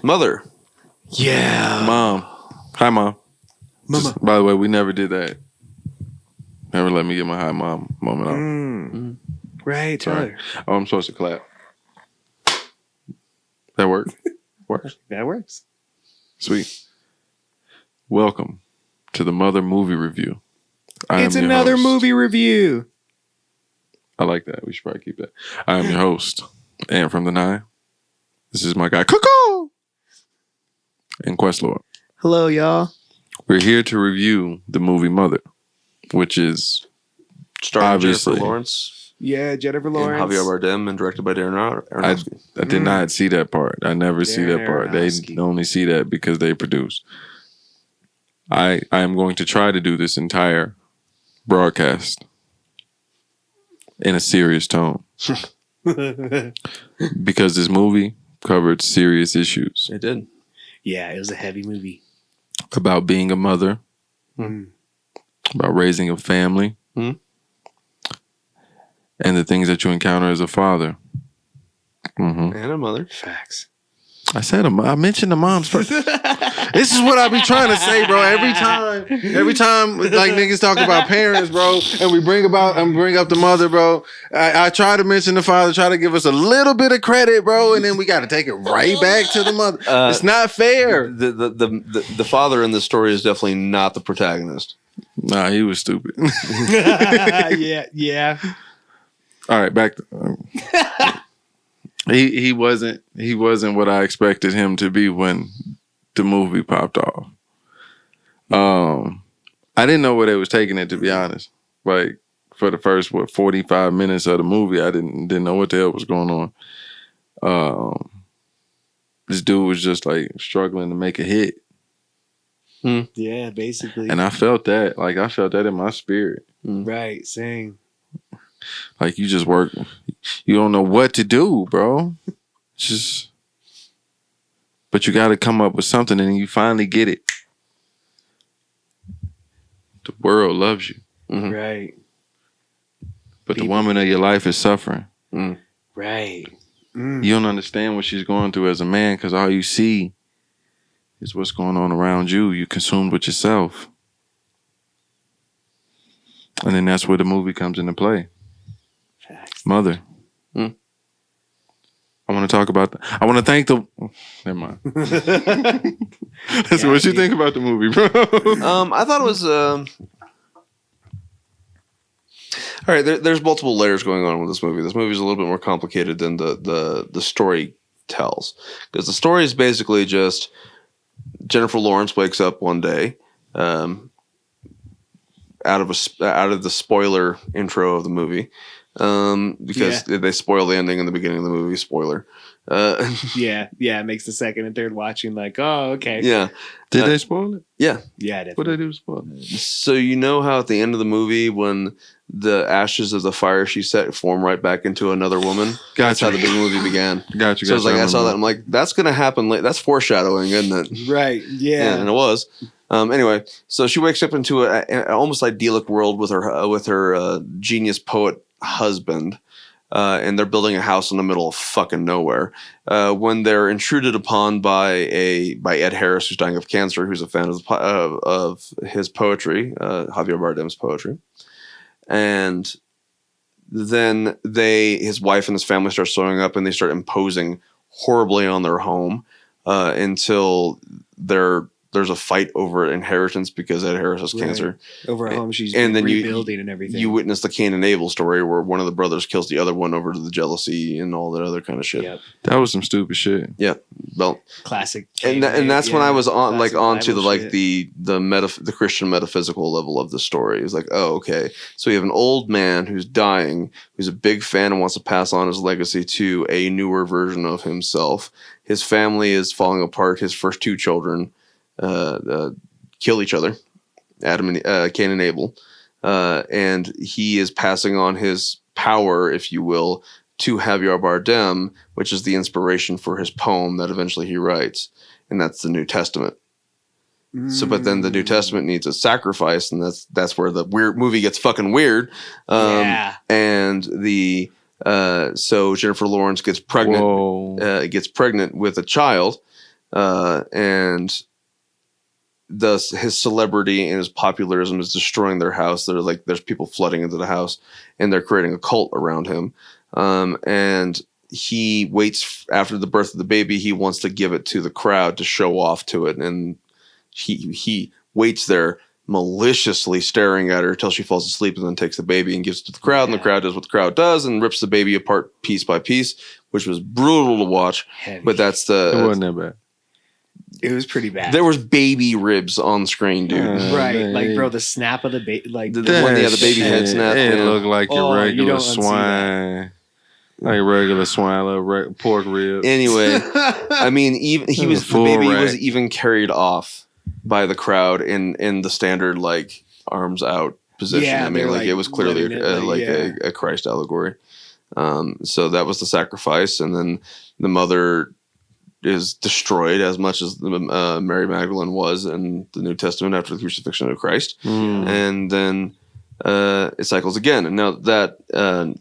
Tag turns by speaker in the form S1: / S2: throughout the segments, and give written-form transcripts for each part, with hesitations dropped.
S1: Mother.
S2: Yeah.
S3: Mom. Hi, Mom.
S2: Mama.
S3: Just, by the way, we never did that. Never let me get my hi, Mom moment off.
S2: Right, Tyler.
S3: Oh, I'm supposed to clap. That work? Works.
S2: That works.
S3: Sweet. Welcome to the Mother Movie Review.
S2: It's another movie review.
S3: I like that. We should probably keep that. I am your host, and from the 9. This is my guy, Coco, and Questlorde.
S2: Hello, y'all.
S3: We're here to review the movie Mother, which is
S1: Starring
S3: obviously
S1: Jennifer Lawrence.
S2: Yeah, Jennifer
S1: And
S2: Lawrence.
S1: Javier Bardem and directed by Darren Aronofsky.
S3: I did not see that part. I never see
S2: Darren
S3: that part.
S2: Aronofsky.
S3: They only see that because they produce. I am going to try to do this entire broadcast in a serious tone because this movie covered serious issues
S1: It did.
S2: Yeah, it was a heavy movie.
S3: about being a mother, about raising a family,
S1: Mhm.
S3: and the things that you encounter as a father.
S1: And a mother.
S2: Facts.
S3: I said I mentioned the moms first. This is what I be trying to say, bro. Every time, like niggas talk about parents, bro, and we bring up the mother, bro. I try to mention the father, try to give us a little bit of credit, bro, and then we got to take it right back to the mother. It's not fair.
S1: The father in this story is definitely not the protagonist.
S3: Nah, he was stupid.
S2: Yeah.
S3: All right, back to he wasn't what I expected him to be when the movie popped off. I didn't know where they was taking it, to be honest. Like for the first 45 minutes of the movie, I didn't know what the hell was going on. This dude was just like struggling to make a hit.
S2: Yeah, basically.
S3: And I felt that. Like I felt that in my spirit.
S2: Right, same.
S3: Like you just work, you don't know what to do, bro. But you got to come up with something, and you finally get it. The world loves you,
S2: Right.
S3: but the woman of your life is suffering.
S2: Right.
S3: You don't understand what she's going through as a man because all you see is what's going on around you. You're consumed with yourself, and then that's where the movie comes into play.
S2: Facts.
S3: Mother. I want to talk about I want to thank the... Never mind. That's what you think about the movie, bro.
S1: I thought it was... All right, there's multiple layers going on with this movie. This movie is a little bit more complicated than the story tells. Because the story is basically just Jennifer Lawrence wakes up one day out of the spoiler intro of the movie. Because they spoil the ending in the beginning of the movie. Spoiler.
S2: Yeah, it makes the second and third watching like, oh, okay.
S1: Yeah.
S3: Did they spoil it?
S1: Yeah.
S2: Yeah, definitely.
S3: What did they do to spoil it?
S1: So you know how at the end of the movie when the ashes of the fire she set form right back into another woman? That's how the big movie began.
S3: Gotcha.
S1: So it's like I saw that. I'm like, that's gonna happen. That's foreshadowing, isn't it?
S2: Right. Yeah.
S1: And it was. Anyway, so she wakes up into an almost idyllic world with her genius poet husband, and they're building a house in the middle of fucking nowhere. When they're intruded upon by Ed Harris, who's dying of cancer, who's a fan of his poetry, Javier Bardem's poetry, and then his wife and his family start showing up, and they start imposing horribly on their home until there's a fight over inheritance because Ed Harris has cancer.
S2: Over a home she's
S1: and then
S2: rebuilding and everything.
S1: You witness the Cain and Abel story where one of the brothers kills the other one over to the jealousy and all that other kind of shit.
S2: Yep.
S3: That was some stupid shit.
S1: Yeah. Well,
S2: classic.
S1: And that's when I was on onto
S2: Bible
S1: the Christian metaphysical level of the story. It's like, oh, okay. So you have an old man who's dying, who's a big fan and wants to pass on his legacy to a newer version of himself. His family is falling apart. His first two children kill each other, Cain and Abel, and he is passing on his power, if you will, to Javier Bardem, which is the inspiration for his poem that eventually he writes, and that's the New Testament. So, but then the New Testament needs a sacrifice, and that's where the weird movie gets fucking weird. And so Jennifer Lawrence gets pregnant with a child, and thus his celebrity and his popularism is destroying their house. They're like, there's people flooding into the house, and they're creating a cult around him. And he waits after the birth of the baby. He wants to give it to the crowd to show off to it, and he waits there maliciously staring at her till she falls asleep, and then takes the baby and gives it to the crowd. And the crowd does what the crowd does and rips the baby apart piece by piece, which was brutal to watch.
S2: Heavy.
S1: But that's
S3: It wasn't that bad.
S2: It was pretty bad.
S1: there was baby ribs on screen, dude.
S2: Right,
S3: man.
S2: like bro, the snap of the baby, like
S1: The one, the baby head snap.
S3: It
S1: yeah.
S3: looked like
S2: Oh,
S3: your
S2: you
S3: regular
S2: don't unsee
S3: swine, like regular swine, like pork rib.
S1: Anyway, I mean, even
S3: It was
S1: the
S3: full
S1: baby
S3: rack.
S1: was even carried off by the crowd in the standard like arms out position.
S2: Yeah,
S1: I mean,
S2: they're,
S1: like
S2: like,
S1: it was clearly
S2: letting it, like, yeah.
S1: a Christ allegory. So that was the sacrifice, and then the mother is destroyed as much as Mary Magdalene was in the New Testament after the crucifixion of Christ. And then it cycles again. And now that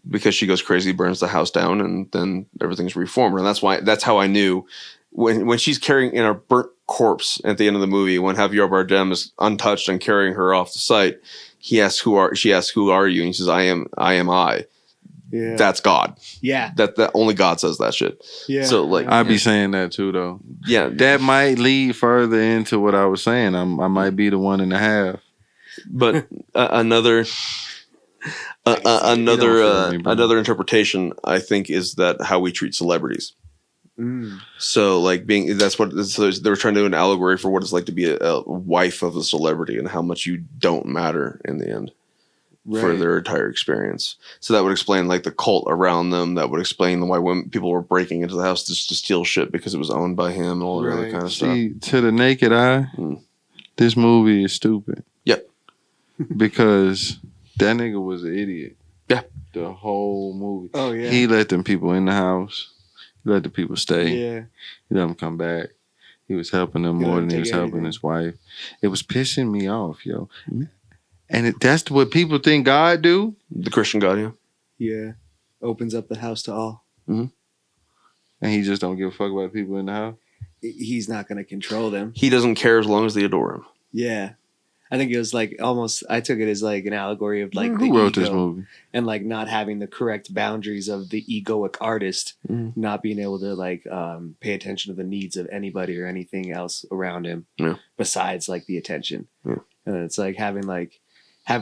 S1: because she goes crazy, burns the house down, and then everything's reformed. And that's how I knew when she's carrying in a burnt corpse at the end of the movie, when Javier Bardem is untouched and carrying her off the site, she asks, who are you? And he says, I am I.
S2: yeah,
S1: That's God.
S2: yeah,
S1: That only God says that shit.
S2: yeah.
S1: So like,
S3: I'd be saying that too, though.
S1: yeah,
S3: That might lead further into what I was saying. I might be the 1.5.
S1: but another another interpretation, I think, is that how we treat celebrities. So like so they were trying to do an allegory for what it's like to be a wife of a celebrity and how much you don't matter in the end for their entire experience. So that would explain like the cult around them. That would explain why people were breaking into the house just to steal shit because it was owned by him and all that other kind of stuff.
S3: See, to the naked eye, this movie is stupid.
S1: Yep.
S3: Because that nigga was an idiot.
S1: Yeah.
S3: The whole movie.
S2: Oh yeah,
S3: He let them people in the house. He let the people stay.
S2: yeah.
S3: He let them come back. He was helping them
S2: He
S3: more
S2: let
S3: than he
S2: him
S3: was
S2: take
S3: helping
S2: anything.
S3: his wife. It was pissing me off, yo. And that's what people think God do.
S1: The Christian God, yeah.
S2: Yeah, opens up the house to all.
S3: And he just don't give a fuck about the people in the house.
S2: He's not going to control them.
S1: He doesn't care as long as they adore him.
S2: Yeah, I think it was like almost. I took it as like an allegory of like the
S3: Who wrote
S2: ego
S3: this movie?
S2: and like not having the correct boundaries of the egoic artist, not being able to like pay attention to the needs of anybody or anything else around him besides like the attention.
S1: Yeah.
S2: And it's like having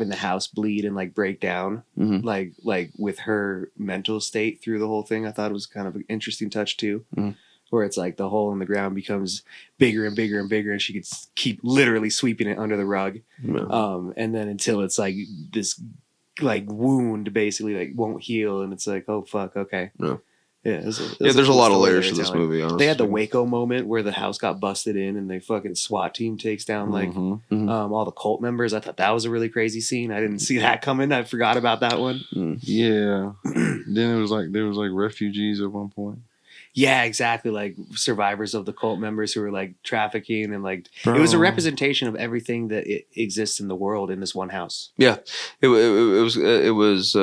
S2: the house bleed and like break down, like with her mental state through the whole thing. I thought it was kind of an interesting touch too, where it's like the hole in the ground becomes bigger and bigger and bigger, and she could keep literally sweeping it under the rug, and then until it's like this like wound basically like won't heal, and it's like, oh fuck, okay. Yeah,
S1: There's a lot of layers to this movie, honestly.
S2: They had the Waco moment where the house got busted in and the fucking SWAT team takes down like all the cult members. I thought that was a really crazy scene. I didn't see that coming. I forgot about that one.
S3: Yeah. Then it was like there was like refugees at one point.
S2: Yeah, exactly. Like survivors of the cult members who were like trafficking and like it was a representation of everything that exists in the world in this one house.
S1: Yeah, it was.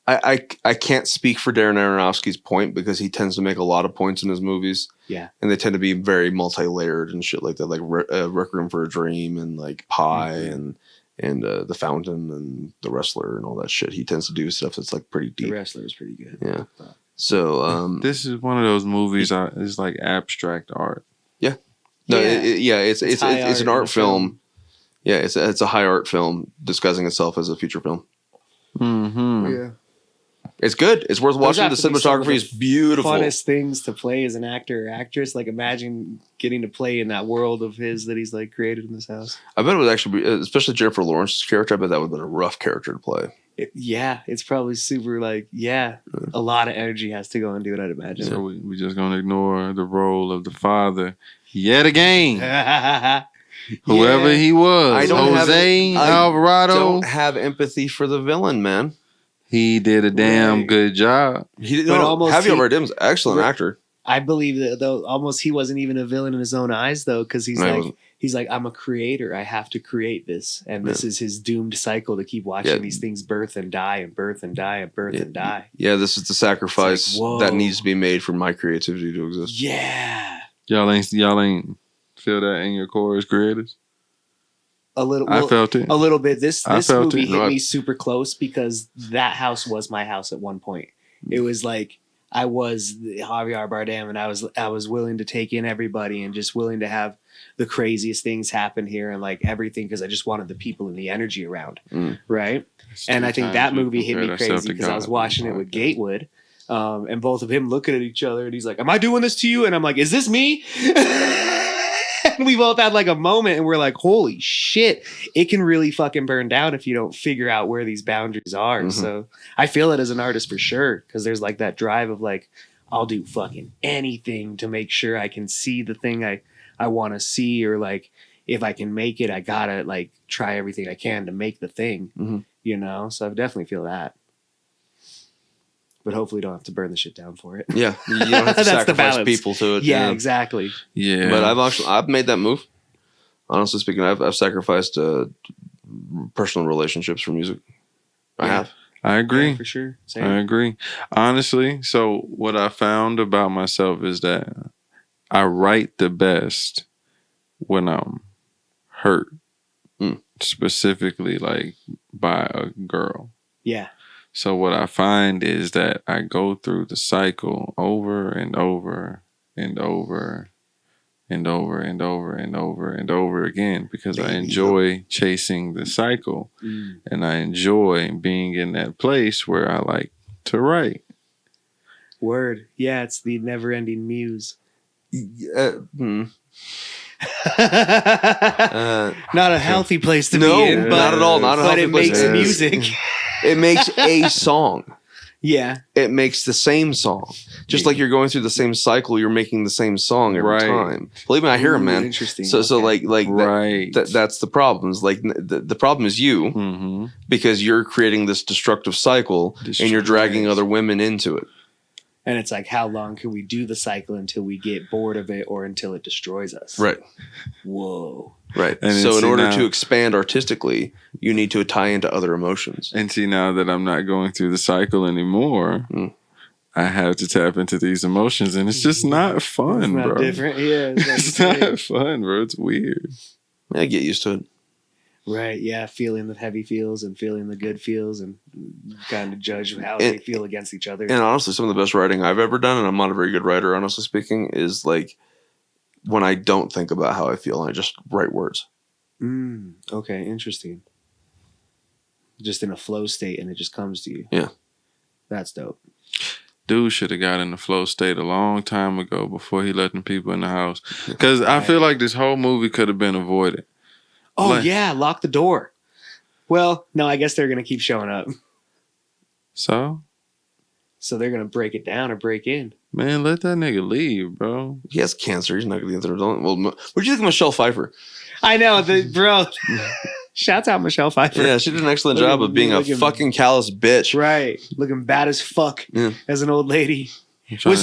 S1: I can't speak for Darren Aronofsky's point because he tends to make a lot of points in his movies.
S2: Yeah,
S1: and they tend to be very multi-layered and shit like that, like Requiem for a Dream and like Pi and The Fountain and The Wrestler and all that shit. He tends to do stuff that's like pretty deep.
S2: The Wrestler is pretty good.
S1: Yeah. So
S3: this is one of those movies. It's like abstract art.
S1: Yeah. No. It's an art film. Yeah. It's a high art film disguising itself as a feature film.
S2: Yeah.
S1: It's good. It's worth watching. The cinematography is beautiful.
S2: Funnest things to play as an actor or actress. Like imagine getting to play in that world of his that he's like created in this house.
S1: I bet it would actually be, especially Jennifer Lawrence's character. I bet that would have been a rough character to play.
S2: It's probably super like a lot of energy has to go into it. I'd imagine.
S3: So we just gonna ignore the role of the father yet again. Whoever he was, Alvarado.
S1: I don't have empathy for the villain, man.
S3: He did a damn good job.
S1: Javier Bardem's an excellent actor.
S2: I believe that though almost he wasn't even a villain in his own eyes though, because he's like, I'm a creator. I have to create this, and this is his doomed cycle to keep watching these things birth and die and birth and die and birth and die.
S1: Yeah, this is the sacrifice that needs to be made for my creativity to exist.
S2: Yeah,
S3: y'all ain't feel that in your core as creators.
S2: A little.
S3: I felt it
S2: a little bit. This movie hit
S1: No,
S2: me super close because that house was my house at one point. It was like I was Javier Bardem, and I was willing to take in everybody and just willing to have the craziest things happen here and like everything because I just wanted the people and the energy around, right? And I think that movie hit me crazy because I was watching it with Gatewood, and both of him looking at each other, and he's like, "Am I doing this to you?" And I'm like, "Is this me?" And we both had like a moment, and we're like, "Holy shit! It can really fucking burn down if you don't figure out where these boundaries are." So I feel it as an artist for sure because there's like that drive of like, I'll do fucking anything to make sure I can see the thing I want to see, or like if I can make it, I gotta like try everything I can to make the thing, you know? So I definitely feel that. But hopefully don't have to burn the shit down for it.
S1: Yeah. You don't have to sacrifice people to it.
S2: Yeah, exactly.
S3: Yeah.
S1: But I've made that move. Honestly speaking, I've sacrificed personal relationships for music. I have.
S3: I agree.
S2: Yeah, for sure. Same.
S3: I agree. Honestly, so what I found about myself is that I write the best when I'm hurt. Specifically like by a girl.
S2: Yeah.
S3: So what I find is that I go through the cycle over and over and over and over and over and over and over again because I enjoy chasing the cycle and I enjoy being in that place where I like to write.
S2: Word. Yeah, it's the never-ending muse. Not a healthy place to be in, but
S1: not at all. Not a healthy place.
S2: But it makes music.
S1: It makes a song.
S2: Yeah.
S1: It makes the same song. Just like you're going through the same cycle, you're making the same song every time. Believe me, I hear him, man.
S2: Interesting.
S1: So like
S3: right.
S1: That's the problem. Is like the problem is you because you're creating this destructive cycle and you're dragging other women into it.
S2: And it's like, how long can we do the cycle until we get bored of it or until it destroys us?
S1: Right.
S2: Whoa.
S1: Right. And so in order to expand artistically, you need to tie into other emotions.
S3: And see, now that I'm not going through the cycle anymore, I have to tap into these emotions, and it's just not fun,
S2: it's not
S3: bro.
S2: Different. Yeah.
S3: It's not fun, bro. It's weird.
S1: Yeah, get used to it.
S2: Right. Yeah. Feeling the heavy feels and feeling the good feels and kind of judge how they feel against each other.
S1: And honestly, some of the best writing I've ever done, and I'm not a very good writer, honestly speaking, is like when I don't think about how I feel and I just write words.
S2: Okay. Interesting. Just in a flow state and it just comes to you.
S1: Yeah.
S2: That's dope.
S3: Dude should have got in the flow state a long time ago before he let them people in the house. Because I feel like this whole movie could have been avoided.
S2: Oh, yeah. Lock the door. Well, no, I guess they're going to keep showing up.
S3: So
S2: they're going to break it down or break in.
S3: Man, let that nigga leave, bro.
S1: He has cancer. He's not going to get there. Well, what do you think of Michelle Pfeiffer?
S2: I know, bro. Shouts out Michelle Pfeiffer.
S1: Yeah, she did an excellent job of being a fucking callous bitch.
S2: Right. Looking bad as fuck as an old lady. Was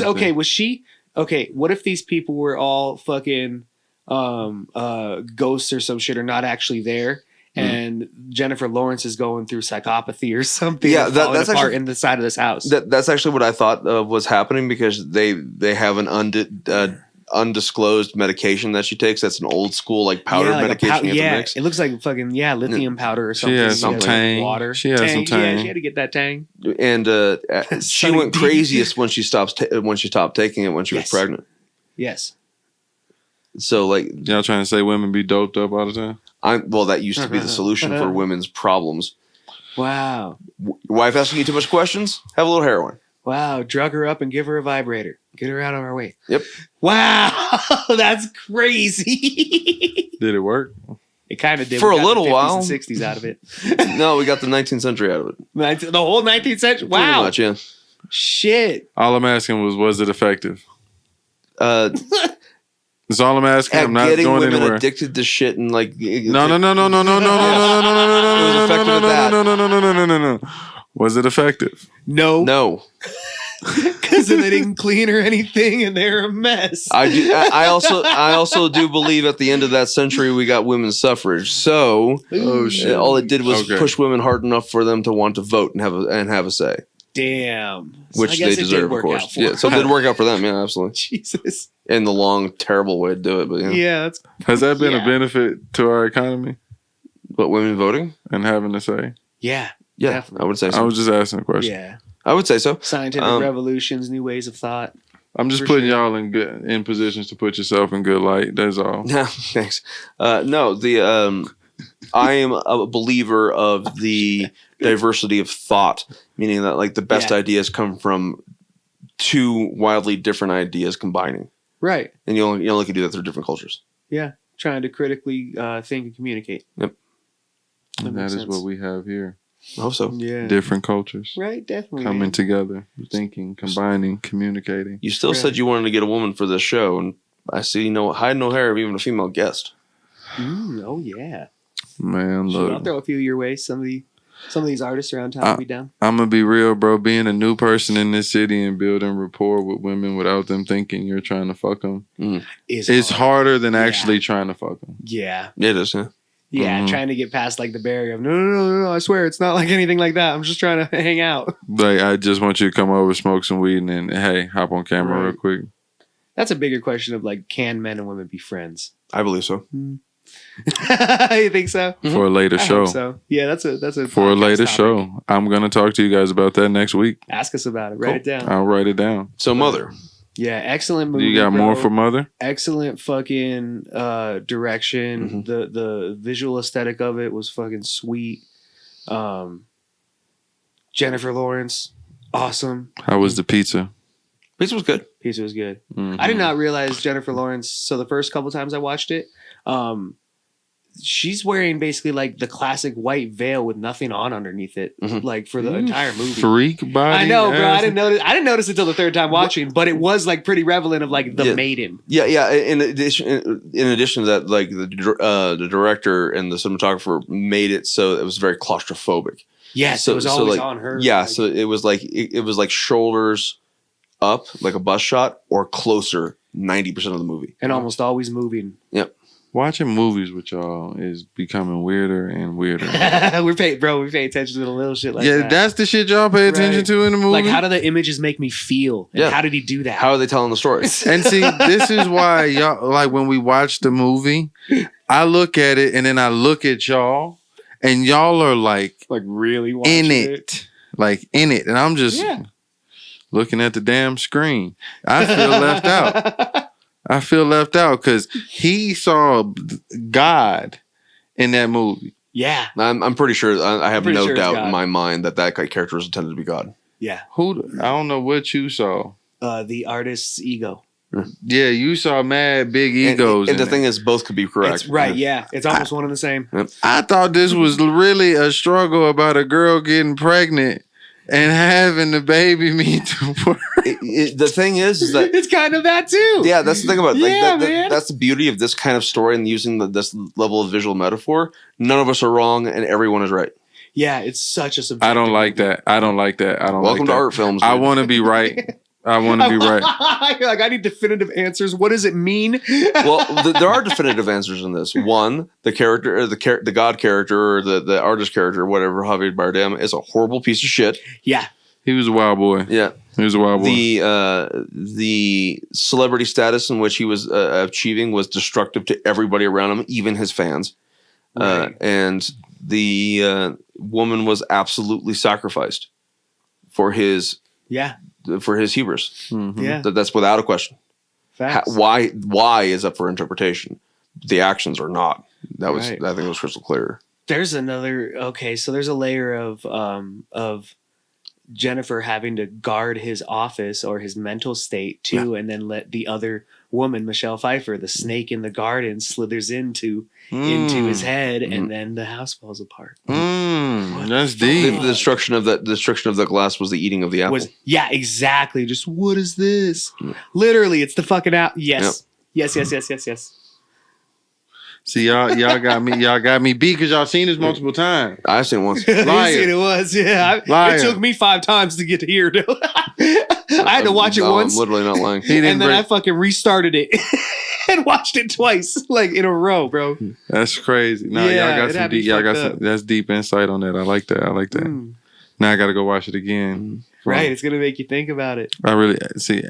S2: she... Okay, what if these people were all fucking ghosts or some shit, or not actually there, and Jennifer Lawrence is going through psychopathy or something?
S1: Yeah, that's
S2: apart
S1: actually
S2: in the side of this house.
S1: That's actually what I thought was happening because they have an undisclosed medication that she takes. That's an old school like powder medication. You have to mix.
S2: It looks like fucking lithium powder or something.
S3: She has some tang.
S2: Water.
S3: She has some tang.
S2: Yeah, she had to get that tang.
S1: And she went craziest when she stopped taking it when she was pregnant.
S2: Yes.
S1: So like
S3: y'all trying to say women be doped up all the time?
S1: Well, that used to be the solution for women's problems.
S2: Wow.
S1: Your wife asking you too much questions? Have a little heroin.
S2: Wow. Drug her up and give her a vibrator. Get her out of our way.
S1: Yep.
S2: Wow. That's crazy.
S3: Did it work?
S2: It kind of did.
S1: For a little while.
S2: And 60s out of it.
S1: No, we got the 19th century out of it.
S2: The whole 19th century? Wow.
S1: Pretty much, yeah.
S2: Shit.
S3: All I'm asking was it effective? That's all I'm asking. I'm not
S1: getting
S3: going
S1: women
S3: anywhere.
S1: Addicted to shit and like
S3: No. Was it effective?
S2: No.
S1: No.
S2: Because and they didn't clean or anything, and they're a mess.
S1: I also do believe at the end of that century we got women's suffrage. So all it did was push women hard enough for them to want to vote and have a say.
S2: Damn.
S1: Which they deserve, of course. Yeah, so it did work out for them. Yeah, absolutely.
S2: Jesus.
S1: In the long, terrible way to do it, but
S2: yeah.
S3: Has that been a benefit to our economy?
S1: But women voting
S3: and having a say?
S2: Yeah.
S1: Yeah,
S2: definitely.
S1: I would say so.
S3: I was just asking a question.
S2: Yeah.
S1: I would say so.
S2: Scientific revolutions, new ways of thought.
S3: I'm just putting y'all in positions to put yourself in good light. That's all.
S1: Yeah, thanks. No, I am a believer of the diversity of thought, meaning that like the best ideas come from two wildly different ideas combining.
S2: Right.
S1: And you only can do that through different cultures.
S2: Yeah, trying to critically think and communicate.
S1: Yep.
S3: And that is what we have here.
S1: I hope so.
S2: Yeah.
S3: Different cultures.
S2: Right, definitely.
S3: Coming together, thinking, combining, communicating.
S1: You still said you wanted to get a woman for this show, and I see hide no hair of even a female guest.
S2: Oh yeah.
S3: Man, look.
S2: I'll throw a few your way. Some of these artists around town will be down.
S3: I'm gonna be real, bro. Being a new person in this city and building rapport with women without them thinking you're trying to fuck them is harder than actually trying to fuck them.
S2: Yeah.
S1: It is, yeah.
S2: Yeah, trying to get past like the barrier of no, I swear it's not like anything like that. I'm just trying to hang out.
S3: Like, I just want you to come over, smoke some weed, and then hey, hop on camera real quick.
S2: That's a bigger question of like, can men and women be friends?
S1: I believe so.
S2: You think so?
S3: For a later show.
S2: So yeah, that's a
S3: for a later
S2: topic.
S3: show. I'm gonna talk to you guys about that next week.
S2: Ask us about it. Write it down.
S3: I'll write it down.
S1: So Mother.
S2: Yeah, excellent movie.
S3: You got more for Mother?
S2: Excellent fucking direction.
S1: Mm-hmm.
S2: The visual aesthetic of it was fucking sweet. Jennifer Lawrence, awesome.
S3: How was the pizza?
S1: Pizza was good.
S2: Pizza was good.
S3: Mm-hmm.
S2: I did not realize Jennifer Lawrence. So the first couple times I watched it, she's wearing basically like the classic white veil with nothing on underneath it, like for the entire movie.
S3: Freak body.
S2: I know, bro. I didn't notice until the third time watching, but it was like pretty relevant of like the maiden.
S1: Yeah, yeah. In addition to that, like the director and the cinematographer made it so it was very claustrophobic.
S2: Yeah, so it was always
S1: like,
S2: on her.
S1: Yeah,
S2: like,
S1: so it was like shoulders up, like a bus shot, or closer 90% of the movie,
S2: and almost always moving.
S1: Yep.
S3: Watching movies with y'all is becoming weirder and weirder.
S2: we pay attention to the little shit like that.
S3: Yeah, that's the shit y'all pay attention to in the movie.
S2: Like, how do the images make me feel? And how did he do that?
S1: How are they telling the story?
S3: And see, this is why y'all, like, when we watch the movie, I look at it and then I look at y'all, and y'all are like
S2: really watching
S3: in it. Like in it. And I'm just looking at the damn screen. I feel left out. I feel left out because he saw God in that movie.
S2: Yeah.
S1: I'm pretty sure. I have no doubt
S2: God.
S1: in my mind that character is intended to be God.
S2: Yeah.
S3: I don't know what you saw.
S2: The artist's ego.
S3: Yeah, you saw mad big egos.
S1: And the thing is, both could be correct.
S2: It's, right, yeah. It's almost one and the same.
S3: I thought this was really a struggle about a girl getting pregnant and having the baby meet the world.
S1: The thing is that
S2: it's kind of that too.
S1: Yeah, that's the thing about it.
S2: Yeah,
S1: man. That's the beauty of this kind of story and using this level of visual metaphor. None of us are wrong and everyone is right.
S2: Yeah, it's such a subjective.
S3: I don't like that.
S1: Welcome to art films.
S3: I want to be right. I want to be right.
S2: Like, I need definitive answers. What does it mean?
S1: Well, there are definitive answers in this. One, the character, or the God character, or the artist character, whatever, Javier Bardem, is a horrible piece of shit.
S2: Yeah.
S3: He was a wild boy.
S1: Yeah.
S3: He was a wild boy.
S1: The celebrity status in which he was achieving was destructive to everybody around him, even his fans.
S2: Right.
S1: And the woman was absolutely sacrificed for his hubris.
S3: Mm-hmm.
S2: Yeah.
S1: That's without a question.
S2: Facts.
S1: Why is up for interpretation? The actions are not. That was,
S2: Right.
S1: I think it was crystal clear.
S2: There's another. Okay, so there's a layer of Jennifer having to guard his office or his mental state too, and then let the other woman, Michelle Pfeiffer, the snake in the garden, slithers into his head, and then the house falls apart.
S3: That's deep.
S1: The destruction of the glass was the eating of the apple.
S2: Exactly. Just what is this? Literally, it's the fucking apple. Yes. Yep. Yes.
S3: See, y'all got me beat because y'all seen this multiple times.
S1: I've seen it once.
S3: Liar.
S2: It was, yeah. It took me 5 times to get here. I had to watch it
S1: No,
S2: once.
S1: I'm literally not lying.
S3: He didn't
S2: And then
S3: break.
S2: I fucking restarted it and watched it twice, like in a row, bro.
S3: That's crazy. No,
S2: Yeah,
S3: y'all got
S2: it
S3: some
S2: had me
S3: deep. Y'all got
S2: fucked
S3: some.
S2: up.
S3: That's deep insight on that. I like that. I like that.
S2: Mm.
S3: Now I got to go watch it again.
S2: Right, it's gonna make you think about it.
S3: I really see.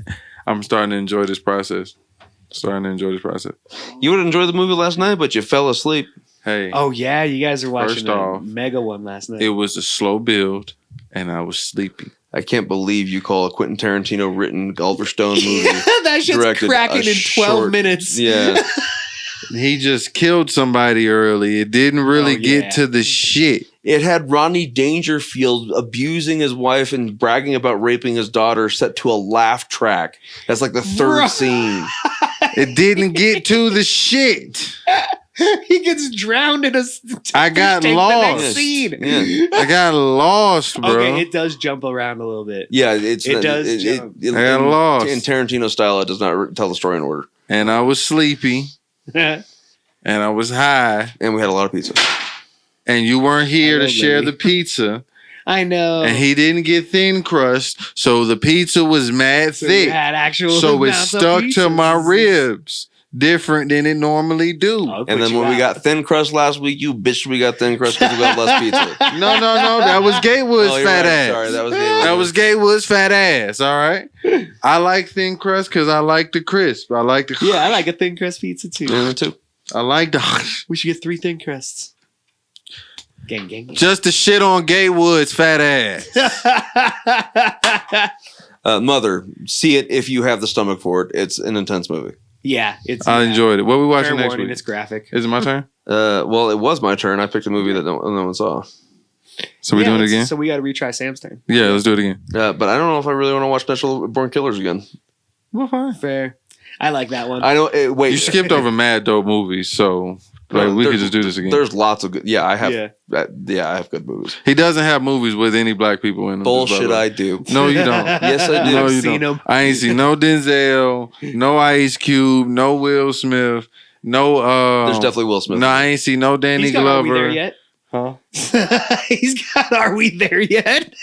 S3: I'm starting to enjoy this process.
S1: You would enjoy the movie last night, but you fell asleep.
S3: Hey,
S2: Oh yeah, you guys are watching
S3: First
S2: the
S3: off,
S2: mega one last night.
S3: it was a slow build, and I was sleepy.
S1: I can't believe you call a Quentin Tarantino written Oliver Stone movie.
S2: That shit's
S1: directed
S2: cracking
S1: a
S2: in 12
S1: short-
S2: minutes.
S1: Yeah.
S3: He just killed somebody early. It didn't really
S2: Oh,
S3: get
S2: yeah.
S3: to the shit.
S1: It had Rodney Dangerfield abusing his wife and bragging about raping his daughter set to a laugh track. That's like the third
S2: Bro.
S1: scene.
S3: It didn't get to the shit.
S2: He gets drowned in a
S3: I got
S2: fish tank
S3: lost.
S2: the next scene.
S1: Yeah.
S3: I got lost, bro.
S2: Okay, it does jump around a little bit.
S1: Yeah,
S2: It does jump.
S3: I got lost.
S1: In Tarantino style, it does not tell the story in order.
S3: And I was sleepy, and I was high,
S1: And we had a lot of pizza.
S3: and you weren't here
S2: I
S3: to
S2: know,
S3: share
S2: baby.
S3: the pizza.
S2: I know.
S3: And he didn't get thin crust, so the pizza was mad
S2: So
S3: thick.
S2: you had actual
S3: So it
S2: amounts of
S3: stuck to
S2: pizzas.
S3: my ribs different than it normally do.
S2: I'll put
S1: And then
S2: you
S1: when we
S2: out.
S1: got thin crust last week, you bitched we got thin crust because we got less pizza.
S3: No, that was Gatewood's
S1: Oh, you're
S3: fat
S1: right.
S3: ass.
S1: Sorry, that was
S3: That was Gatewood's fat ass. All right. I like thin crust because I like the crisp. I like the.
S2: Yeah, I like a thin crust pizza too.
S1: Yeah, too.
S3: I like the.
S2: We should get 3 thin crusts. Gang, gang, gang.
S3: Just the shit on Gatewood's fat ass.
S1: Mother, see it if you have the stomach for it. It's an intense movie.
S2: Yeah, it's.
S3: I enjoyed it. What we watching
S2: Fair
S3: next
S2: warning,
S3: week?
S2: it's graphic.
S3: Is it my turn?
S1: Well, it was my turn. I picked a movie that no one saw.
S3: So we doing it
S2: let's-
S3: again?
S2: So we got to retry Sam's turn.
S3: Yeah, let's do it again.
S1: But I don't know if I really want to watch Natural Born Killers again.
S3: Well, fine.
S2: Fair. I like that one.
S1: I know. Wait,
S3: You skipped over mad dope movies, so like we could just do this again.
S1: There's lots of good. Yeah, I have.
S2: Yeah.
S1: Yeah, I have good movies.
S3: He doesn't have movies with any black people in them.
S1: Bullshit, I do.
S3: No, you don't.
S1: Yes, I do.
S3: No, you
S2: Seen
S3: don't.
S2: him.
S3: I ain't seen no Denzel, no Ice Cube, no Will Smith, no.
S1: There's definitely Will Smith.
S3: No, I ain't seen no Danny
S2: He's got Are We There
S3: Glover.
S2: Yet?
S3: Huh?
S2: He's got Are We There Yet?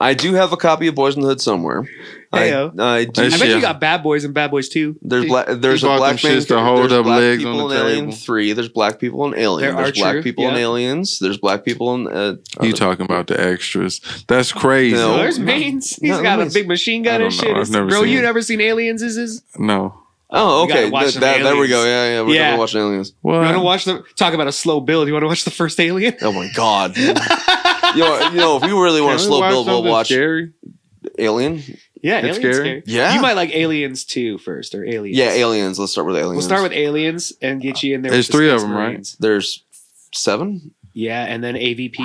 S1: I do have a copy of Boys in the Hood somewhere.
S2: Heyo.
S1: I do.
S3: That's
S2: I bet
S3: Yeah.
S2: you got Bad Boys and Bad Boys 2.
S1: There's
S2: too.
S1: there's
S3: He
S1: a
S3: bought
S1: black
S3: them
S1: man.
S3: shits to hold
S1: there's
S3: up
S1: black
S3: legs
S1: people
S3: on the
S1: in Alien
S3: table.
S1: 3. There's black people in Alien.
S2: There
S1: There's
S2: are
S1: black
S2: true,
S1: people in
S2: yeah.
S1: Aliens. There's black people in.
S3: You talking about the extras? That's crazy.
S1: No.
S2: Oh, there's Mains. He's
S1: No,
S2: got a
S1: Mains.
S2: big machine gun
S3: I
S2: and
S3: don't know.
S2: shit.
S3: I've never
S2: Bro,
S3: seen
S2: you
S3: it.
S2: never seen Aliens? Is
S3: No.
S1: Oh,
S2: We gotta
S1: okay.
S2: watch some
S1: There we
S2: Aliens.
S1: go. Yeah. We're
S2: Yeah.
S1: definitely watching Aliens.
S3: What?
S2: you want to watch the talk about a slow build? You want to watch the first Alien?
S1: Oh my god. you know, if we really want
S3: Can
S1: to
S3: we
S1: slow
S3: watch
S1: build, we'll
S3: something
S1: watch
S3: scary?
S1: Alien.
S2: Yeah,
S3: It's
S2: Aliens
S3: scary.
S1: Yeah.
S2: You might like Aliens 2 first or Aliens.
S1: Yeah, Aliens. Let's start with Aliens.
S2: We'll start with Aliens and get you in there.
S3: There's
S2: with the
S3: 3 of
S2: Space
S3: them, right?
S2: Marines.
S1: There's 7.
S2: Yeah, and then AVP.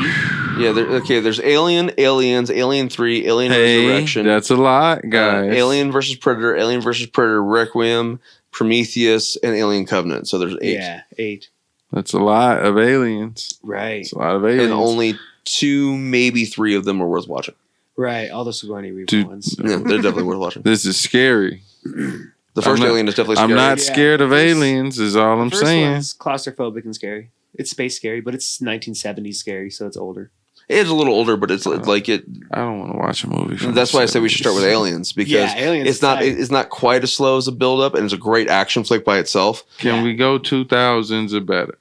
S1: Yeah. There's Alien, Aliens, Alien 3, Alien
S3: Hey,
S1: Resurrection.
S3: that's a lot, guys.
S1: Alien versus Predator, Requiem, Prometheus, and Alien Covenant. So there's 8.
S2: Yeah, 8.
S3: That's a lot of aliens.
S2: Right,
S3: It's a lot of aliens.
S1: And only 2, maybe 3 of them are worth watching.
S2: right. All the Sigourney Weaver
S3: Dude.
S2: ones.
S1: Yeah, they're definitely worth watching.
S3: This is scary.
S1: The first
S3: not-
S1: Alien is definitely scary.
S3: I'm not
S2: Yeah.
S3: scared of aliens, is all I'm
S2: First
S3: saying.
S2: one's claustrophobic and scary. It's space scary, but it's 1970s scary, so it's older.
S1: It's a little older, but it's like it.
S3: I don't want to watch a movie. From
S1: That's
S3: the
S1: why I say we should start with
S3: 70s.
S1: Aliens because
S2: Yeah, Aliens
S1: it's
S2: is
S1: not
S2: tight.
S1: it's not quite as slow as a build up, and it's a great action flick by itself.
S3: Can we go 2000s or better?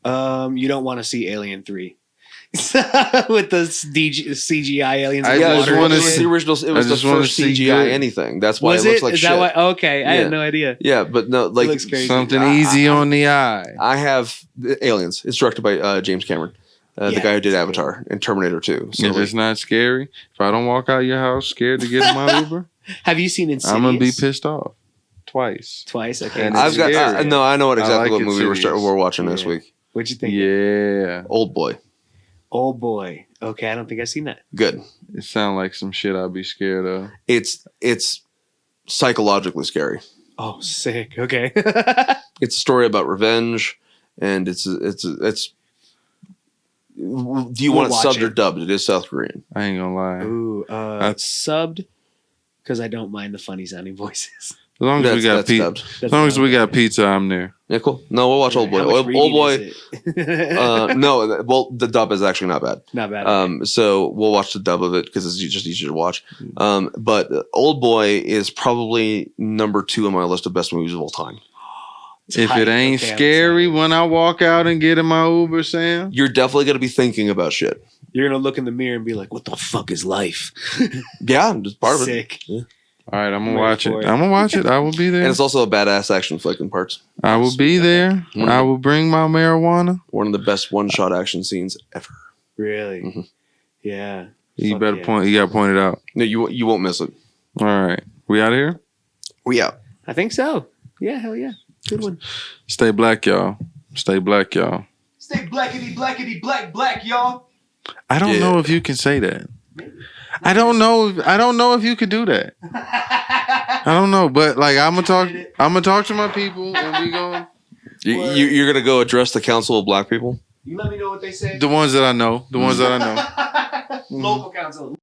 S2: You don't want to see Alien 3 with the CGI aliens.
S3: I
S2: in the
S3: just
S2: water.
S1: it
S3: wanna
S1: was
S3: see-
S1: the original. It was
S3: I
S1: the
S3: just wanna
S1: first
S3: see
S1: CGI
S3: good.
S1: anything. That's why
S2: Was
S1: it looks
S2: it?
S1: like
S2: Is
S1: shit.
S2: that why? Okay, I
S1: Yeah.
S2: had no idea.
S1: Yeah, but no, like
S2: it looks crazy.
S3: Something
S1: I-
S3: easy on the eye.
S1: I have Aliens. It's directed by James Cameron, the
S2: Yeah,
S1: guy who did
S2: it's
S1: Avatar and Terminator 2. So
S3: If
S1: like,
S3: it's not scary, if I don't walk out your house scared to get in my Uber,
S2: Have you seen Insidious?
S3: I'm gonna be pissed off twice.
S2: Twice. Okay,
S3: And
S1: I've
S3: it's
S1: got
S3: scary.
S1: no. I know what
S3: I
S1: exactly
S3: like
S1: what movie
S3: Insidious.
S1: we're watching this
S2: Yeah.
S1: week.
S2: What'd you think?
S3: Yeah,
S1: Old Boy.
S2: Oh boy. Okay, I don't think I've seen that.
S1: Good.
S3: it sounds like some shit I'd be scared of.
S1: It's psychologically scary.
S2: Oh, sick. Okay.
S1: It's a story about revenge, and it's. Do you
S2: We'll
S1: want it
S2: watch
S1: subbed or
S2: it.
S1: dubbed? It is South Korean.
S3: I ain't gonna lie.
S2: Ooh,
S3: I-
S2: subbed. because I don't mind the funny sounding voices.
S3: As long as we got
S1: That's
S3: pizza,
S1: dubbed.
S3: as long as we got pizza, I'm there.
S1: Yeah, cool. No, we'll watch Old Boy.
S2: How much
S1: Old
S2: reading
S1: Boy.
S2: is it?
S1: No, well, the dub is actually not bad.
S2: Not bad.
S1: So we'll watch the dub of it because it's just easier to watch. But Old Boy is probably number 2 on my list of best movies of all time.
S3: If it ain't scary when I walk out and get in my Uber, Sam,
S1: You're definitely gonna be thinking about shit.
S2: You're gonna look in the mirror and be like, "What the fuck is life?"
S1: Yeah, just part of it.
S2: Sick.
S1: Yeah.
S3: all right, I'm gonna
S2: Ready
S3: watch it.
S2: for it.
S3: I'm gonna watch it. I will be
S1: And
S3: there.
S1: it's also a badass action flick in parts.
S3: I will be there. I will bring my marijuana.
S1: One of the best one-shot action scenes ever.
S2: Really?
S1: Mhm.
S2: Yeah.
S3: You
S2: Fuck
S3: better
S2: yeah.
S3: point. You got to point it out.
S1: No, you won't miss it.
S3: All right, we out of here.
S1: We out.
S2: I think so. Yeah. Hell yeah. Good one.
S3: Stay black, y'all. Stay black, y'all.
S4: Stay blackity black, y'all.
S3: I don't
S1: Yeah.
S3: know if you can say that. I don't know. I don't know if you could do that. I don't know, but like I'm gonna talk. I'm gonna talk to my people, and we going
S1: You're gonna go address the Council of Black People.
S4: You let me know what they say.
S3: the ones that I know. The ones that I know.
S4: Local council.